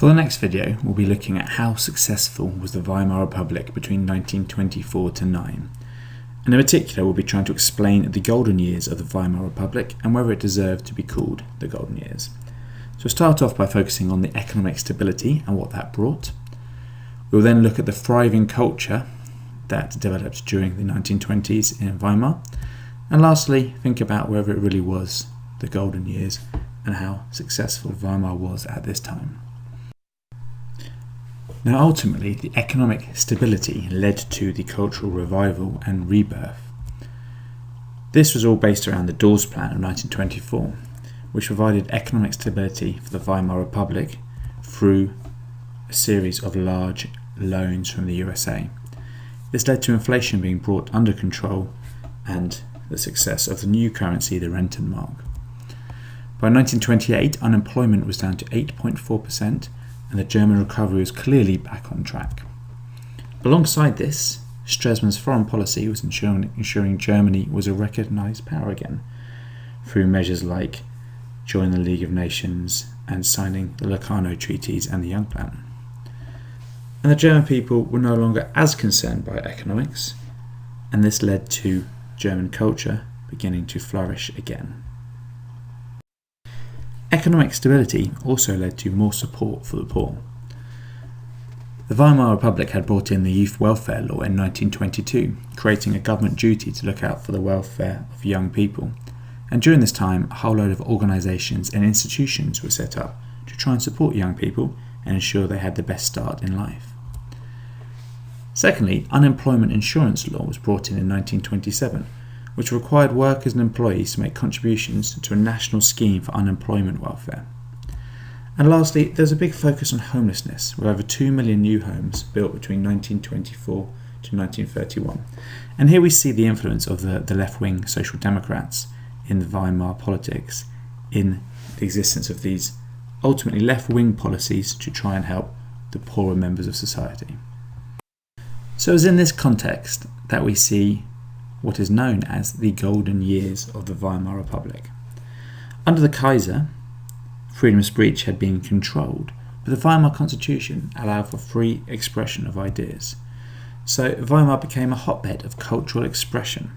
For the next video, we'll be looking at how successful was the Weimar Republic between 1924 to 9. And in particular, we'll be trying to explain the golden years of the Weimar Republic and whether it deserved to be called the golden years. So we'll start off by focusing on the economic stability and what that brought. We'll then look at the thriving culture that developed during the 1920s in Weimar. And lastly, think about whether it really was the golden years and how successful Weimar was at this time. Now ultimately, the economic stability led to the cultural revival and rebirth. This was all based around the Dawes Plan of 1924, which provided economic stability for the Weimar Republic through a series of large loans from the USA. This led to inflation being brought under control and the success of the new currency, the Rentenmark. By 1928, unemployment was down to 8.4%, and the German recovery was clearly back on track. Alongside this, Stresemann's foreign policy was ensuring Germany was a recognised power again, through measures like joining the League of Nations and signing the Locarno Treaties and the Young Plan. And the German people were no longer as concerned by economics, and this led to German culture beginning to flourish again. Economic stability also led to more support for the poor. The Weimar Republic had brought in the Youth Welfare Law in 1922, creating a government duty to look out for the welfare of young people. And during this time, a whole load of organisations and institutions were set up to try and support young people and ensure they had the best start in life. Secondly, unemployment insurance law was brought in 1927, which required workers and employees to make contributions to a national scheme for unemployment welfare. And lastly, there's a big focus on homelessness, with over 2 million new homes built between 1924 to 1931. And here we see the influence of the left-wing Social Democrats in the Weimar politics, in the existence of these ultimately left-wing policies to try and help the poorer members of society. So it's in this context that we see what is known as the golden years of the Weimar Republic. Under the Kaiser, freedom of speech had been controlled, but the Weimar Constitution allowed for free expression of ideas. So Weimar became a hotbed of cultural expression.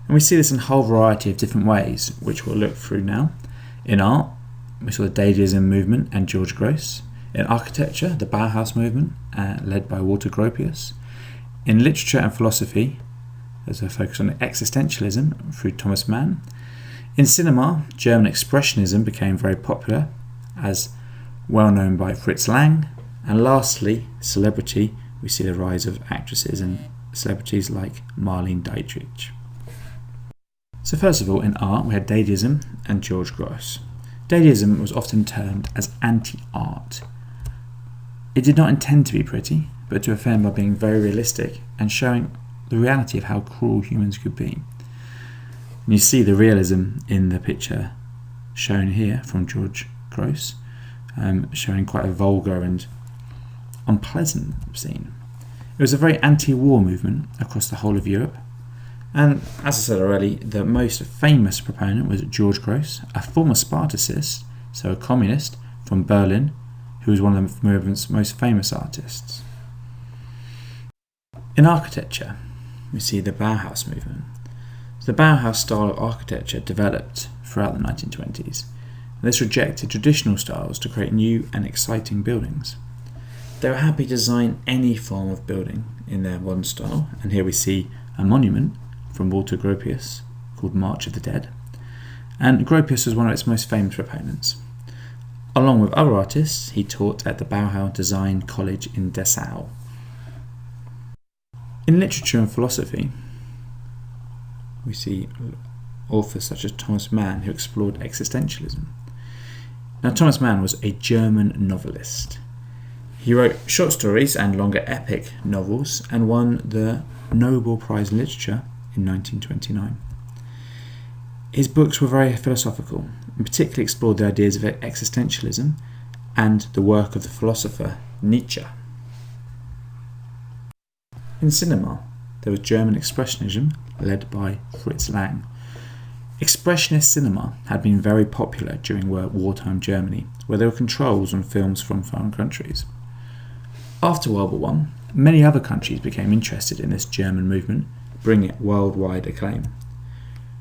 And we see this in a whole variety of different ways, which we'll look through now. In art, we saw the Dadaism movement and George Grosz. In architecture, the Bauhaus movement, led by Walter Gropius. In literature and philosophy, there's a focus on Existentialism through Thomas Mann. In cinema, German Expressionism became very popular, as well known by Fritz. And lastly, celebrity, we see the rise of actresses and celebrities like Marlene Dietrich. So first of all, in art, we had Dadaism and George Grosz. Dadaism was often termed as anti-art. It did not intend to be pretty, but to offend by being very realistic and showing the reality of how cruel humans could be. And you see the realism in the picture shown here from George Grosz, showing quite a vulgar and unpleasant scene. It was a very anti-war movement across the whole of Europe, and as I said already, the most famous proponent was George Grosz, a former Spartacist, so a communist from Berlin, who was one of the movement's most famous artists. In architecture, we see the Bauhaus movement. The Bauhaus style of architecture developed throughout the 1920s. This rejected traditional styles to create new and exciting buildings. They were happy to design any form of building in their modern style, and here we see a monument from Walter Gropius called March of the Dead. And Gropius was one of its most famous proponents. Along with other artists, he taught at the Bauhaus Design College in Dessau. In literature and philosophy, we see authors such as Thomas Mann, who explored existentialism. Now, Thomas Mann was a German novelist. He wrote short stories and longer epic novels and won the Nobel Prize in Literature in 1929. His books were very philosophical, and particularly explored the ideas of existentialism and the work of the philosopher Nietzsche. In cinema, there was German Expressionism, led by Fritz. Expressionist cinema had been very popular during wartime Germany, where there were controls on films from foreign countries. After World War I, many other countries became interested in this German movement, bringing it worldwide acclaim.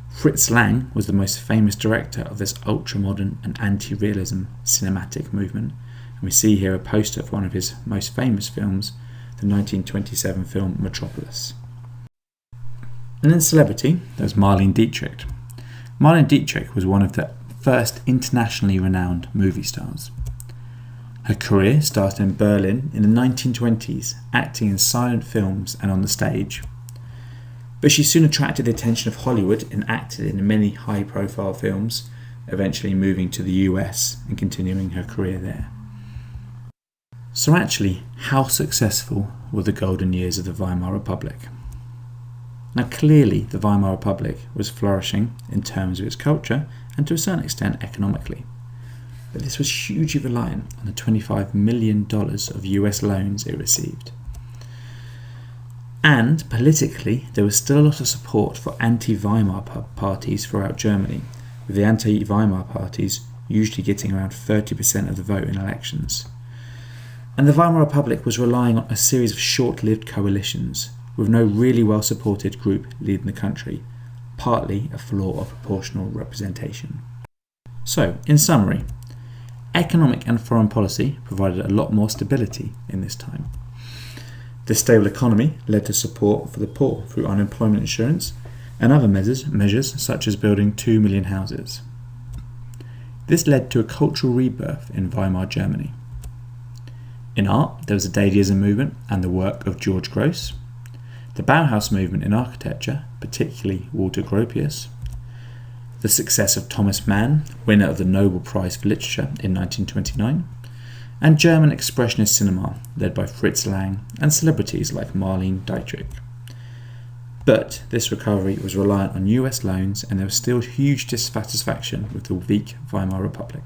Fritz was the most famous director of this ultra-modern and anti-realism cinematic movement, and we see here a poster of one of his most famous films, the 1927 film Metropolis. And in celebrity, there was Marlene Dietrich. Marlene Dietrich was one of the first internationally renowned movie stars. Her career started in Berlin in the 1920s, acting in silent films and on the stage. But she soon attracted the attention of Hollywood and acted in many high-profile films, eventually moving to the US and continuing her career there. So actually, how successful were the golden years of the Weimar Republic? Now clearly the Weimar Republic was flourishing in terms of its culture and to a certain extent economically. But this was hugely reliant on the $25 million of US loans it received. And politically, there was still a lot of support for anti-Weimar parties throughout Germany, with the anti-Weimar parties usually getting around 30% of the vote in elections. And the Weimar Republic was relying on a series of short-lived coalitions, with no really well-supported group leading the country, partly a flaw of proportional representation. So, in summary, economic and foreign policy provided a lot more stability in this time. This stable economy led to support for the poor through unemployment insurance and other measures such as building 2 million houses. This led to a cultural rebirth in Weimar Germany. In art, there was the Dadaism movement and the work of George Grosz, the Bauhaus movement in architecture, particularly Walter Gropius, the success of Thomas Mann, winner of the Nobel Prize for Literature in 1929, and German Expressionist cinema, led by Fritz and celebrities like Marlene Dietrich. But this recovery was reliant on US loans, and there was still huge dissatisfaction with the weak Weimar Republic.